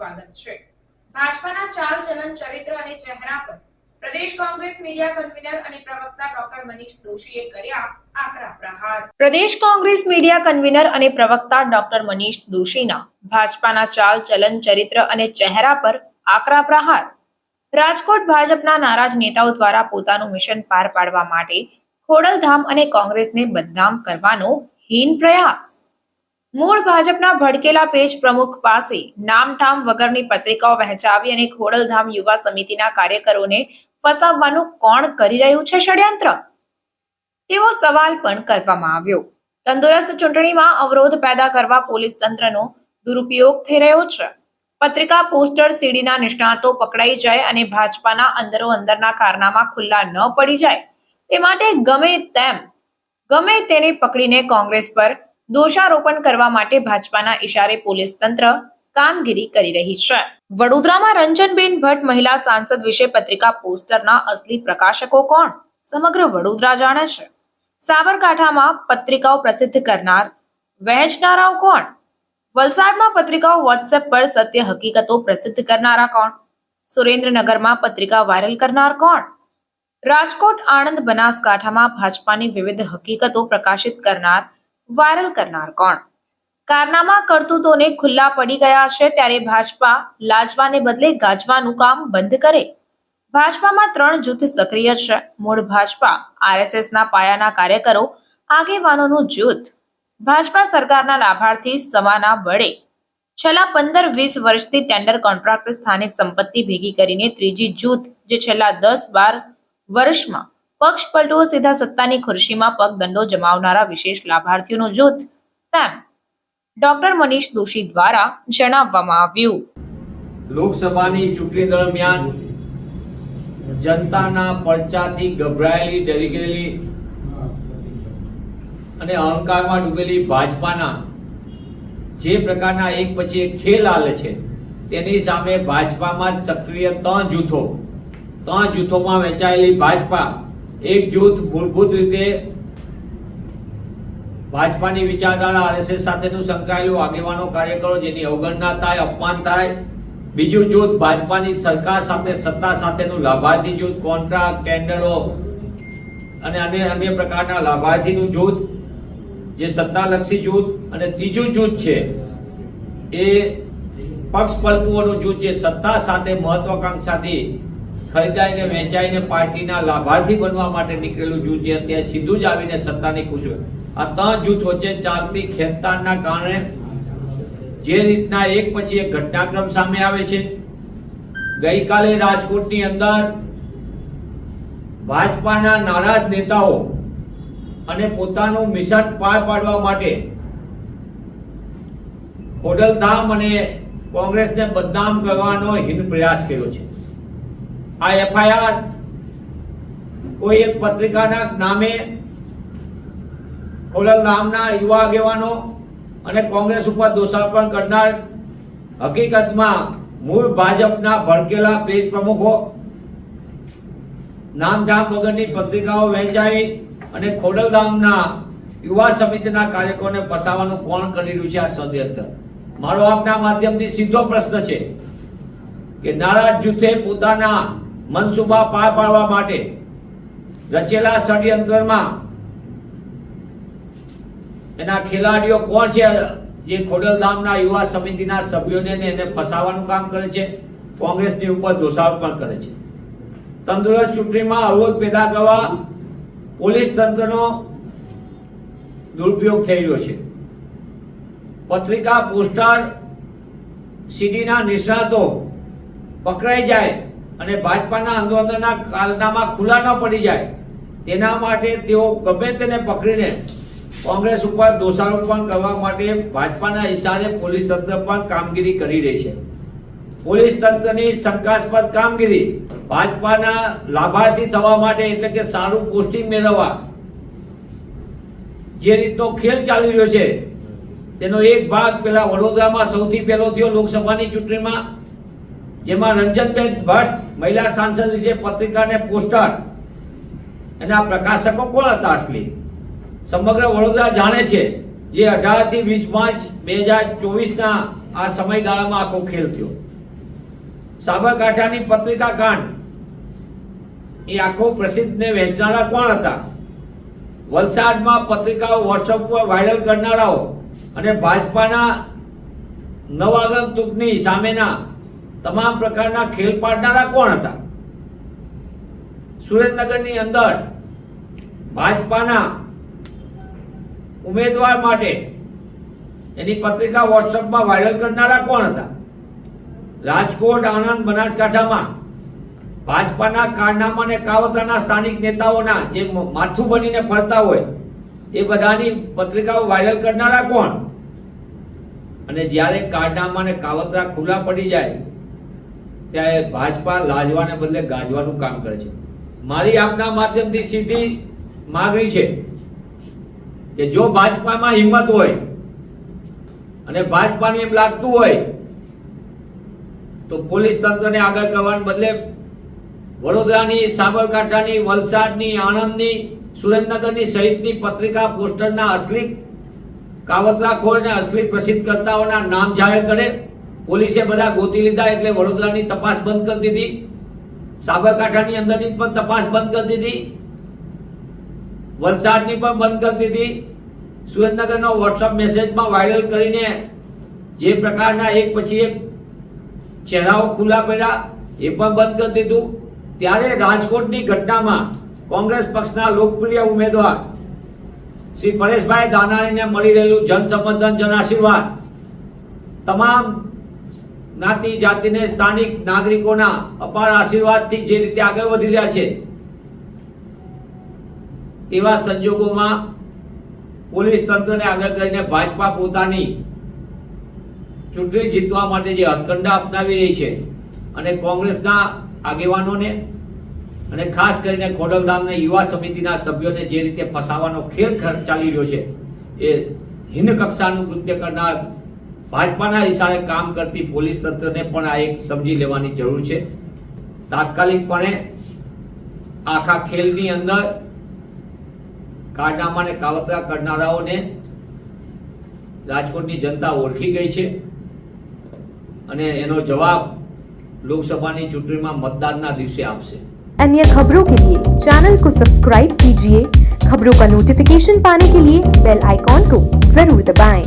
સ્વાગત છે। ભાજપાના ચાલ ચલન ચરિત્ર અને ચહેરા પર પ્રદેશ કોંગ્રેસ મીડિયા કન્વીનર અને પ્રવક્તા ડોક્ટર મનીષ દોશીએ કર્યા આકરા પ્રહાર। પ્રદેશ કોંગ્રેસ મીડિયા કન્વીનર અને પ્રવક્તા ડોક્ટર મનીષ દોશીના ભાજપાના ચાલ ચલન ચરિત્ર અને ચહેરા પર આકરા પ્રહાર। રાજકોટ ભાજપના નારાજ નેતાઓ દ્વારા પોતાનું મિશન પાર પાડવા માટે ખોડલધામ અને કોંગ્રેસને બદનામ કરવાનો હીન પ્રયાસ। મૂળ ભાજપના ભડકેલા પેજ પ્રમુખ પાસે નામઠામ વગરની પત્રિકાઓ વહેંચાવી અને ખોડલધામ યુવા સમિતિના કાર્યકરોને ફસાવવાનું કોણ કરી રહ્યું છે ષડયંત્ર? તેવો સવાલ પણ કરવામાં આવ્યો। તંદુરસ્ત ચૂંટણીમાં અવરોધ પેદા કરવા પોલીસ તંત્રનો દુરુપયોગ થઈ રહ્યો છે। પત્રિકા પોસ્ટર સીડીના નિષ્ણાતો પકડાઈ જાય અને ભાજપાના અંદરો અંદરના કારનામા ખુલ્લા ન પડી જાય તે માટે ગમે તેને પકડીને કોંગ્રેસ પર દોષારોપણ કરવા માટે ભાજપાના ઇશારે પોલીસ તંત્ર કામગીરી કરી રહી છે। વડોદરામાં રંજનબેન ભટ્ટ મહિલા સાંસદ વિશે પત્રિકા પોસ્ટરના અસલી પ્રકાશકો કોણ? સમગ્ર વડોદરા જાણે છે। સાબરકાંઠામાં પત્રિકાઓ પ્રસિદ્ધ કરનાર વહેંચનારાઓ કોણ? વલસાડમાં પત્રિકાઓ વોટ્સએપ પર સત્ય હકીકતો પ્રસિદ્ધ કરનારા કોણ? સુરેન્દ્રનગરમાં પત્રિકા વાયરલ કરનાર કોણ? રાજકોટ, આણંદ, બનાસકાંઠામાં ભાજપાની વિવિધ હકીકતો પ્રકાશિત કરનાર વાયરલ કરનાર કોણ? કારનામા કરતૂતોને ખુલ્લા પડી ગયા છે ત્યારે ભાજપા લાજવાને બદલે ગાજવાનું કામ બંધ કરે। ભાજપામાં 3 જૂથ સક્રિય છે। મૂળ ભાજપા આરએસએસના પાયાના કાર્યકરો આગેવાનોનું જૂથ, ભાજપા સરકારના લાભાર્થી સમાના બળે છેલ્લા 15-20 વર્ષથી ટેન્ડર કોન્ટ્રાક્ટ સ્થાનિક સંપત્તિ ભેગી કરીને ત્રીજી જૂથ જે છેલ્લા 10-12 વર્ષમાં પક્ષ પલટુઓ સીધા સત્તાની ખુરશીમાં પગદંડો જમાવનારા વિશેષ લાભાર્થીઓનું જૂથ, તેમ ડોક્ટર મનીષ દોશી દ્વારા જણાવવામાં આવ્યું। લોકસભાની ચૂંટણી દરમિયાન જનતાના પડચાથી ગભરાયેલી, ડરી ગયેલી અને અહંકારમાં ડૂબેલી ભાજપાના જે પ્રકારના એક પછી એક ખેલ હાલે છે તેની સામે ભાજપામાં જ સક્રિય 3 જૂથોમાં વહેંચાયેલી ભાજપા એક જૂથ મૂળભૂત રીતે ભાજપાની વિચારધારા આરએસએસ સાથેનું સંકળાયેલું આગેવાનો કાર્યકરો જેની અવગણના થાય, અપમાન થાય। બીજું જૂથ ભાજપાની સરકાર સાથે સત્તા સાથેનું લાભાર્થી જૂથ, કોન્ટ્રાક્ટ, ટેન્ડરો અને અન્ય પ્રકારના લાભાર્થીનું જૂથ જે સત્તાલક્ષી જૂથ, અને ત્રીજું જૂથ છે એ પક્ષ પલટુઓનું જૂથ જે સત્તા સાથે મહત્વાકાંક્ષાથી ખરીદાઈને વેચાઈને પાર્ટીના લાભાર્થી બનવા માટે નીકળેલું જૂથ જે અત્યારે સીધું જ આવીને સત્તાની ખુશી। આ 3 જૂથ વચ્ચે ચાલતી ખેંચતાણના કારણે જે રીતના એક પછી એક ઘટનાક્રમ સામે આવે છે। ગઈકાલે રાજકોટની અંદર ભાજપાના નારાજ નેતાઓ અને પોતાનું મિશન પાર પાડવા માટે ખોડલધામ અને કોંગ્રેસને બદનામ કરવાનો હીન પ્રયાસ કર્યો છે। આ એફઆઈઆર કોઈ એક પત્રિકાના નામે ખોડલધામના યુવા આગેવાનો અને કોંગ્રેસ ઉપર દોષારોપણ કરનાર હકીકતમાં મૂળ ભાજપના ભડકેલા પેજ પ્રમુખો નામધામ વગરની પત્રિકાઓ વહેંચાવી અને ખોડલધામના યુવા સમિતિના કાર્યકરોને ફસાવવાનું કોણ કરી રહ્યું છે આ ષડયંત્ર? મારો આપના માધ્યમથી સીધો પ્રશ્ન છે કે નારાજ જૂથે પોતાના મનસુબા પાર પાડવા માટે રચેલા ષડયંત્રમાં એના ખેલાડીઓ કોણ છે જે ખોડલધામના યુવા સમિતિના સભ્યોને એને ફસાવવાનું કામ કરે છે, કોંગ્રેસની ઉપર દોષારોપણ કરે છે। તંદુરસ્ત ચૂંટણીમાં અવરોધ પેદા કરવા પોલીસ તંત્રનો દુરુપયોગ થઈ રહ્યો છે। પત્રિકા પોસ્ટર સીડીના નિષ્ણાતો પકડાઈ જાય અને ભાજપાના અંદરના કારનામા ખુલ્લા ન પડી જાય તેના માટે તેઓ ગમે તેને પકડીને કોંગ્રેસ ઉપર દોષારોપણ કરવા માટે ભાજપાના ઇશારે પોલીસ તંત્ર પણ કામગીરી કરી રહી છે। પોલીસ તંત્રની શંકાસ્પદ કામગીરી ભાજપાના લાભાર્થી થવા માટે એટલે કે સારું પોસ્ટિંગ મેળવવા જે રીતનો ખેલ ચાલી રહ્યો છે તેનો એક ભાગ પેલા વડોદરામાં સૌથી પહેલો થયો લોકસભાની ચૂંટણીમાં, જેમાં રંજનબેન ભટ્ટ મહિલા સાંસદ વિશે પત્રિકાને પોસ્ટર એના પ્રકાશકો કોણ હતા અસલી? સમગ્ર વડોદરા જાણે છે। જે 18 થી 20 માર્ચ 2024 ના આ સમયગાળામાં આખો ખેલ થયો। સાબરકાંઠાની પત્રિકા કાંડ એ આખો પ્રસિદ્ધ ને વહેંચનારા કોણ હતા? વલસાડમાં પત્રિકાઓ વોટ્સઅપ પર વાયરલ કરનારાઓ અને ભાજપાના નવાગંતુકની સામેના તમામ પ્રકારના ખેલ પાડનારા કોણ હતા? સુરેન્દ્રનગરની અંદર ભાજપાના ઉમેદવાર માટે એની પત્રિકા વોટ્સઅપમાં વાયરલ કરનારા કોણ હતા? રાજકોટ, આણંદ, બનાસકાંઠામાં ભાજપાના કારનામા અને કાવતરાના સ્થાનિક નેતાઓના જે માથું બનીને ફરતા હોય એ બધાની પત્રિકાઓ વાયરલ કરનારા કોણ? અને જ્યારે કારનામા અને કાવતરા ખુલ્લા પડી જાય ત્યારે ભાજપા લાજવાને બદલે ગાજવાનું કામ કરે છે. મારી આપના માધ્યમથી સીધી માગણી છે કે જો ભાજપામાં હિંમત હોય અને ભાજપાને એમ લાગતું હોય તો પોલીસ તંત્રને આગળ કરવાને બદલે વડોદરાની, સાબરકાંઠાની, વલસાડની, આણંદની, સુરેન્દ્રનગરની સહિતની પત્રિકા પોસ્ટરના અસલી કાવતરાખોર અને અસલી પ્રસિદ્ધ કરતાઓના નામ જાહેર કરે. પોલીસે બધા ગોતી લીધા એટલે વડોદરાની તપાસ બંધ કરી દીધી, સાબરકાંઠાની અંદરની પણ તપાસ બંધ કરી દીધી, વલસાડની પણ બંધ કરી દીધી. સુરેન્દ્રનગરનો વોટ્સઅપ મેસેજમાં વાયરલ કરીને જે પ્રકારના એક પછી એક ચહેરાઓ ખુલ્લા પડ્યા એ પણ બંધ કરી દીધું. ત્યારે રાજકોટની ઘટનામાં કોંગ્રેસ પક્ષના લોકપ્રિય ઉમેદવાર શ્રી પરેશભાઈ દાનાણીને મળી રહેલું જન સમર્થન, જન આશીર્વાદ, તમામ જ્ઞાતિ જાતિને સ્થાનિક નાગરિકોના અપાર આશીર્વાદથી જે રીતે આગળ વધી રહ્યા છે એવા સંજોગોમાં પોલીસ તંત્રને આગળ કરીને ભાજપા પોતાની ચૂંટણી જીતવા માટે જે હથકંડા અપનાવી રહી છે અને કોંગ્રેસના આગેવાનોને અને ખાસ કરીને ખોડલધામને યુવા સમિતિના સભ્યોને જે રીતે ફસાવાનો ખેલ ચાલી રહ્યો છે એ હિન્દ કક્ષાનું કૃત્ય કરનાર ભાજપાના ઇશારે કામ કરતી પોલીસ તંત્રને પણ આ એક સમજી લેવાની જરૂર છે. તાત્કાલિકપણે આખા ખેલની અંદર કારનામા અને કાવતરા કરનારાઓને રાજકોટની જનતા ઓળખી ગઈ છે અને એનો જવાબ लोकसभा की चुनाव में मतदान दिवसे आपसे. अन्य खबरों के लिए चैनल को सब्सक्राइब कीजिए. खबरों का नोटिफिकेशन पाने के लिए बेल आइकॉन को जरूर दबाएं.